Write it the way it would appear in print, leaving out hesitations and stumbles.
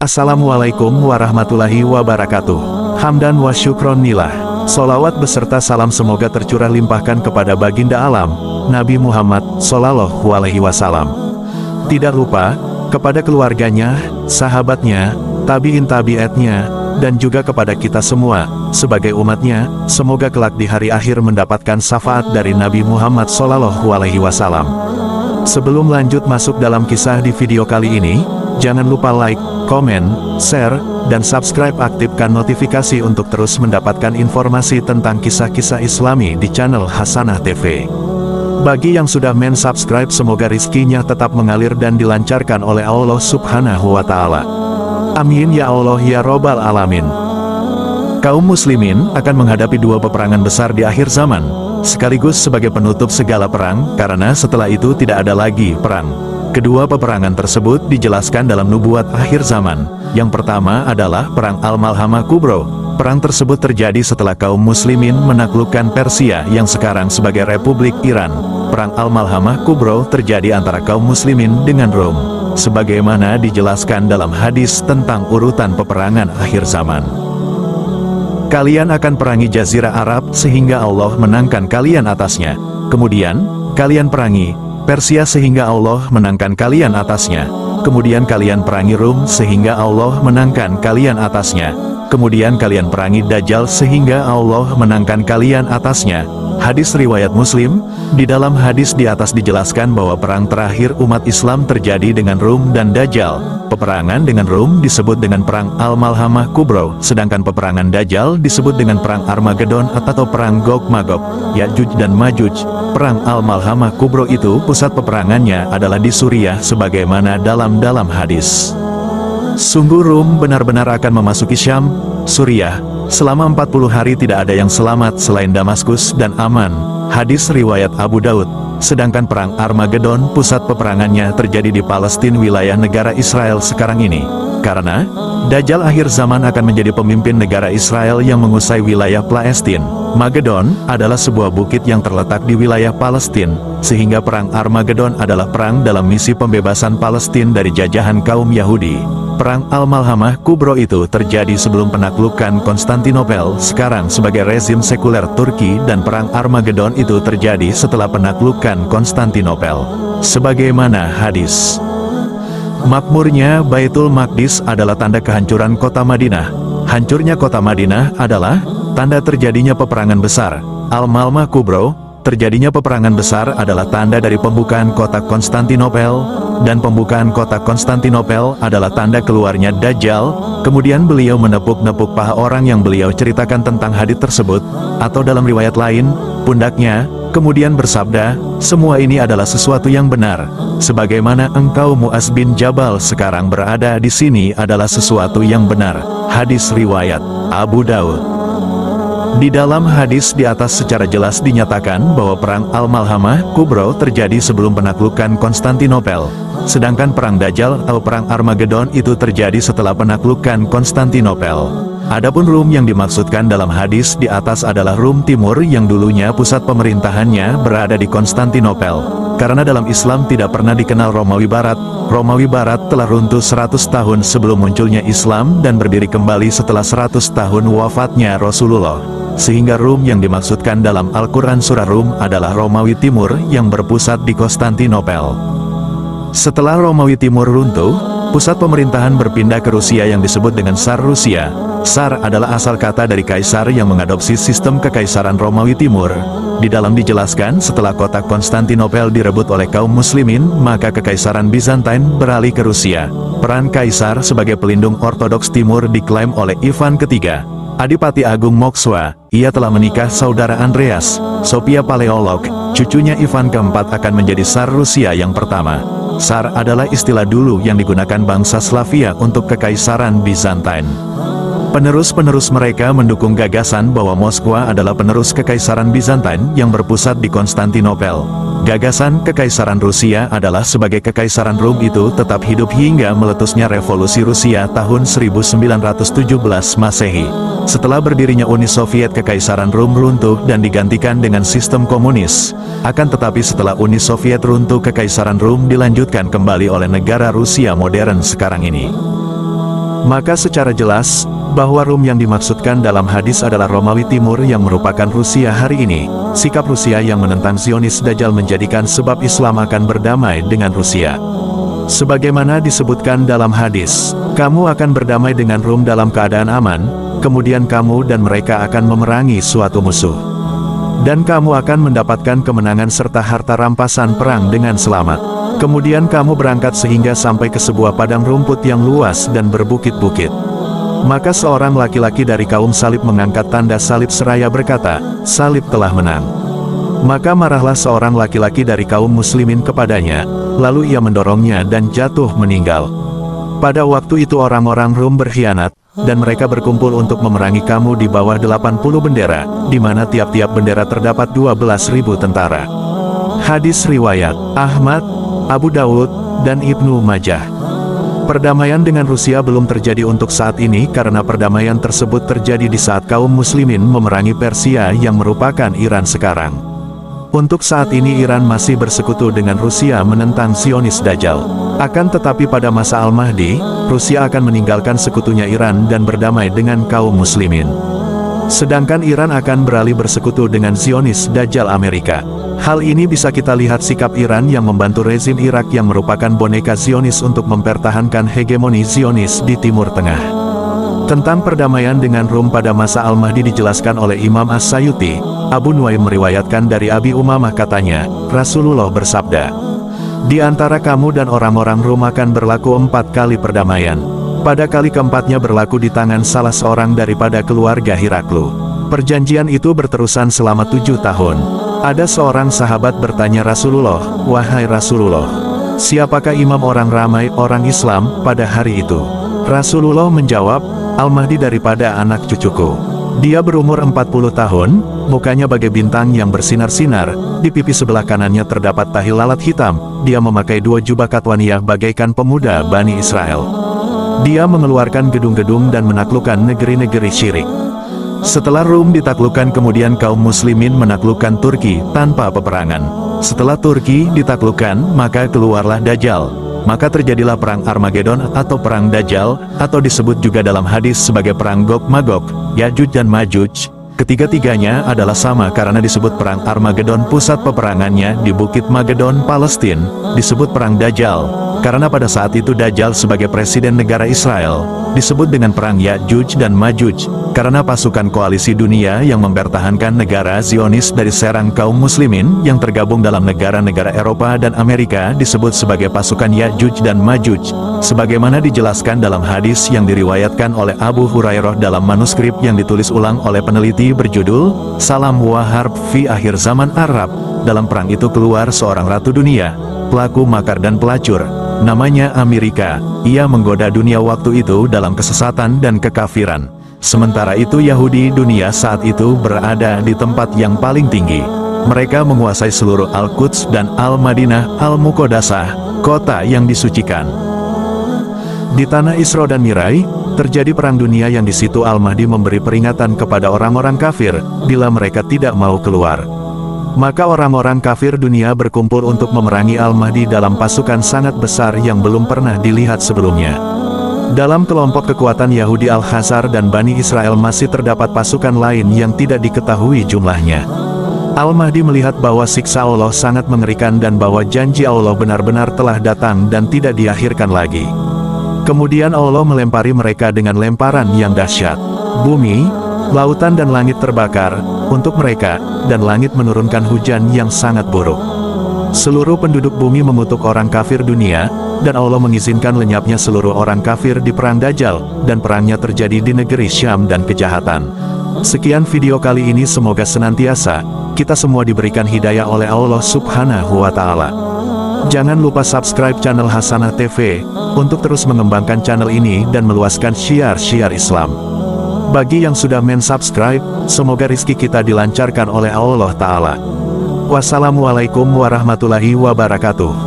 Assalamualaikum warahmatullahi wabarakatuh. Hamdan wa syukron lillah. Solawat beserta salam semoga tercurah limpahkan kepada baginda alam, Nabi Muhammad Sallallahu Alaihi Wasallam. Tidak lupa, kepada keluarganya, sahabatnya, tabi'in tabi'atnya, dan juga kepada kita semua, sebagai umatnya, semoga kelak di hari akhir mendapatkan syafaat dari Nabi Muhammad Sallallahu Alaihi Wasallam. Sebelum lanjut masuk dalam kisah di video kali ini, jangan lupa like, komen, share, dan subscribe, aktifkan notifikasi untuk terus mendapatkan informasi tentang kisah-kisah Islami di channel Hasanah TV. Bagi yang sudah subscribe, semoga rizkinya tetap mengalir dan dilancarkan oleh Allah Subhanahu wa Ta'ala. Amin ya Allah ya Robbal Alamin. Kaum muslimin akan menghadapi dua peperangan besar di akhir zaman, sekaligus sebagai penutup segala perang, karena setelah itu tidak ada lagi perang. Kedua peperangan tersebut dijelaskan dalam nubuat akhir zaman. Yang pertama adalah Perang Al-Malhamah Kubro. Perang tersebut terjadi setelah kaum muslimin menaklukkan Persia yang sekarang sebagai Republik Iran. Perang Al-Malhamah Kubro terjadi antara kaum muslimin dengan Rom, sebagaimana dijelaskan dalam hadis tentang urutan peperangan akhir zaman. Kalian akan perangi Jazirah Arab sehingga Allah menangkan kalian atasnya. Kemudian, kalian perangi Persia sehingga Allah menangkan kalian atasnya. Kemudian kalian perangi Rum sehingga Allah menangkan kalian atasnya. Kemudian kalian perangi Dajjal sehingga Allah menangkan kalian atasnya. Hadis riwayat Muslim. Di dalam hadis di atas dijelaskan bahwa perang terakhir umat Islam terjadi dengan Rum dan Dajjal. Peperangan dengan Rum disebut dengan Perang Al-Malhamah Kubro, sedangkan peperangan Dajjal disebut dengan Perang Armageddon atau Perang Gog-Magog, Ya'juj dan Ma'juj. Perang Al-Malhamah Kubro itu pusat peperangannya adalah di Suriah sebagaimana dalam hadis. Sungguh Rum benar-benar akan memasuki Syam, Suriah. Selama 40 hari tidak ada yang selamat selain Damaskus dan Aman. Hadis riwayat Abu Daud. Sedangkan Perang Armageddon pusat peperangannya terjadi di Palestina, wilayah negara Israel sekarang ini. Karena Dajjal akhir zaman akan menjadi pemimpin negara Israel yang menguasai wilayah Palestina. Magedon adalah sebuah bukit yang terletak di wilayah Palestina, sehingga Perang Armageddon adalah perang dalam misi pembebasan Palestina dari jajahan kaum Yahudi. Perang Al-Malhamah Kubro itu terjadi sebelum penaklukan Konstantinopel sekarang sebagai rezim sekuler Turki, dan Perang Armageddon itu terjadi setelah penaklukan Konstantinopel. Sebagaimana hadis. Makmurnya Baitul Maqdis adalah tanda kehancuran kota Madinah. Hancurnya kota Madinah adalah tanda terjadinya peperangan besar. Al-Malhamah Kubro, terjadinya peperangan besar adalah tanda dari pembukaan kota Konstantinopel, dan pembukaan kota Konstantinopel adalah tanda keluarnya Dajjal. Kemudian beliau menepuk-nepuk paha orang yang beliau ceritakan tentang hadits tersebut, atau dalam riwayat lain, pundaknya, kemudian bersabda, semua ini adalah sesuatu yang benar. Sebagaimana engkau Mu'az bin Jabal sekarang berada di sini adalah sesuatu yang benar. Hadis riwayat Abu Daud. Di dalam hadis di atas secara jelas dinyatakan bahwa Perang Al-Malhamah Kubro terjadi sebelum penaklukan Konstantinopel. Sedangkan Perang Dajjal atau Perang Armageddon itu terjadi setelah penaklukan Konstantinopel. Adapun Rum yang dimaksudkan dalam hadis di atas adalah Rum Timur yang dulunya pusat pemerintahannya berada di Konstantinopel. Karena dalam Islam tidak pernah dikenal Romawi Barat. Romawi Barat telah runtuh 100 tahun sebelum munculnya Islam dan berdiri kembali setelah 100 tahun wafatnya Rasulullah. Sehingga Rum yang dimaksudkan dalam Al-Quran surah Rum adalah Romawi Timur yang berpusat di Konstantinopel. Setelah Romawi Timur runtuh, pusat pemerintahan berpindah ke Rusia yang disebut dengan Tsar Rusia. Tsar adalah asal kata dari kaisar yang mengadopsi sistem kekaisaran Romawi Timur. Di dalam dijelaskan setelah kota Konstantinopel direbut oleh kaum muslimin, maka kekaisaran Bizantin beralih ke Rusia. Peran kaisar sebagai pelindung Ortodoks Timur diklaim oleh Ivan III, Adipati Agung Mokswa. Ia telah menikah saudara Andreas, Sophia Paleolog. Cucunya Ivan keempat akan menjadi Tsar Rusia yang pertama. Tsar adalah istilah dulu yang digunakan bangsa Slavia untuk kekaisaran Bizantin. Penerus-penerus mereka mendukung gagasan bahwa Moskwa adalah penerus kekaisaran Bizantin yang berpusat di Konstantinopel. Gagasan kekaisaran Rusia adalah sebagai kekaisaran Rum itu tetap hidup hingga meletusnya revolusi Rusia tahun 1917 Masehi. Setelah berdirinya Uni Soviet, kekaisaran Rum runtuh dan digantikan dengan sistem komunis. Akan tetapi setelah Uni Soviet runtuh, kekaisaran Rum dilanjutkan kembali oleh negara Rusia modern sekarang ini. Maka secara jelas, bahwa Rum yang dimaksudkan dalam hadis adalah Romawi Timur yang merupakan Rusia hari ini. Sikap Rusia yang menentang Zionis Dajjal menjadikan sebab Islam akan berdamai dengan Rusia. Sebagaimana disebutkan dalam hadis, kamu akan berdamai dengan Rum dalam keadaan aman, kemudian kamu dan mereka akan memerangi suatu musuh. Dan kamu akan mendapatkan kemenangan serta harta rampasan perang dengan selamat. Kemudian kamu berangkat sehingga sampai ke sebuah padang rumput yang luas dan berbukit-bukit. Maka seorang laki-laki dari kaum salib mengangkat tanda salib seraya berkata, salib telah menang. Maka marahlah seorang laki-laki dari kaum muslimin kepadanya, lalu ia mendorongnya dan jatuh meninggal. Pada waktu itu orang-orang Rum berkhianat, dan mereka berkumpul untuk memerangi kamu di bawah 80 bendera, di mana tiap-tiap bendera terdapat 12.000 tentara. Hadis riwayat Ahmad, Abu Dawud, dan Ibnu Majah. Perdamaian dengan Rusia belum terjadi untuk saat ini karena perdamaian tersebut terjadi di saat kaum muslimin memerangi Persia yang merupakan Iran sekarang. Untuk saat ini Iran masih bersekutu dengan Rusia menentang Zionis Dajjal. Akan tetapi pada masa Al-Mahdi, Rusia akan meninggalkan sekutunya Iran dan berdamai dengan kaum muslimin. Sedangkan Iran akan beralih bersekutu dengan Zionis Dajjal Amerika. Hal ini bisa kita lihat sikap Iran yang membantu rezim Irak yang merupakan boneka Zionis untuk mempertahankan hegemoni Zionis di Timur Tengah. Tentang perdamaian dengan Rum pada masa Al-Mahdi dijelaskan oleh Imam As-Sayuti. Abu Nuaim meriwayatkan dari Abi Umamah katanya, Rasulullah bersabda, di antara kamu dan orang-orang Rum akan berlaku 4 kali perdamaian. Pada kali keempatnya berlaku di tangan salah seorang daripada keluarga Heraklu. Perjanjian itu berterusan selama 7 tahun. Ada seorang sahabat bertanya Rasulullah, wahai Rasulullah, siapakah imam orang ramai orang Islam pada hari itu? Rasulullah menjawab, Al-Mahdi daripada anak cucuku. Dia berumur 40 tahun, mukanya bagai bintang yang bersinar-sinar, di pipi sebelah kanannya terdapat tahi lalat hitam, dia memakai 2 jubah katwaniyah bagaikan pemuda Bani Israel. Dia mengeluarkan gedung-gedung dan menaklukkan negeri-negeri syirik. Setelah Rum ditaklukkan kemudian kaum muslimin menaklukkan Turki tanpa peperangan. Setelah Turki ditaklukkan maka keluarlah Dajjal. Maka terjadilah perang Armageddon atau perang Dajjal, atau disebut juga dalam hadis sebagai perang Gog-Magog, Yajuj dan Majuj. Ketiga-tiganya adalah sama karena disebut perang Armageddon, pusat peperangannya di Bukit Magedon, Palestina, disebut perang Dajjal. Karena pada saat itu Dajjal sebagai presiden negara Israel, disebut dengan perang Yajuj dan Majuj, karena pasukan koalisi dunia yang mempertahankan negara Zionis dari serang kaum muslimin yang tergabung dalam negara-negara Eropa dan Amerika disebut sebagai pasukan Yajuj dan Majuj, sebagaimana dijelaskan dalam hadis yang diriwayatkan oleh Abu Hurairah dalam manuskrip yang ditulis ulang oleh peneliti berjudul Salam wa Harb fi Akhir Zaman Arab. Dalam perang itu keluar seorang ratu dunia, pelaku makar dan pelacur, namanya Amerika. Ia menggoda dunia waktu itu dalam kesesatan dan kekafiran. Sementara itu Yahudi dunia saat itu berada di tempat yang paling tinggi. Mereka menguasai seluruh Al-Quds dan Al-Madinah Al-Muqaddasah, kota yang disucikan. Di tanah Isra dan Mi'raj, terjadi perang dunia yang di situ Al-Mahdi memberi peringatan kepada orang-orang kafir, bila mereka tidak mau keluar. Maka orang-orang kafir dunia berkumpul untuk memerangi Al-Mahdi dalam pasukan sangat besar yang belum pernah dilihat sebelumnya. Dalam kelompok kekuatan Yahudi Al-Khazar dan Bani Israel masih terdapat pasukan lain yang tidak diketahui jumlahnya. Al-Mahdi melihat bahwa siksa Allah sangat mengerikan dan bahwa janji Allah benar-benar telah datang dan tidak diakhirkan lagi. Kemudian Allah melempari mereka dengan lemparan yang dahsyat. Bumi, lautan dan langit terbakar untuk mereka, dan langit menurunkan hujan yang sangat buruk. Seluruh penduduk bumi mengutuk orang kafir dunia, dan Allah mengizinkan lenyapnya seluruh orang kafir di perang Dajjal, dan perangnya terjadi di negeri Syam dan kejahatan. Sekian video kali ini, semoga senantiasa kita semua diberikan hidayah oleh Allah Subhanahu wa Ta'ala. Jangan lupa subscribe channel Hasanah TV untuk terus mengembangkan channel ini dan meluaskan syiar-syiar Islam. Bagi yang sudah mensubscribe, semoga rizki kita dilancarkan oleh Allah Ta'ala. Wassalamualaikum warahmatullahi wabarakatuh.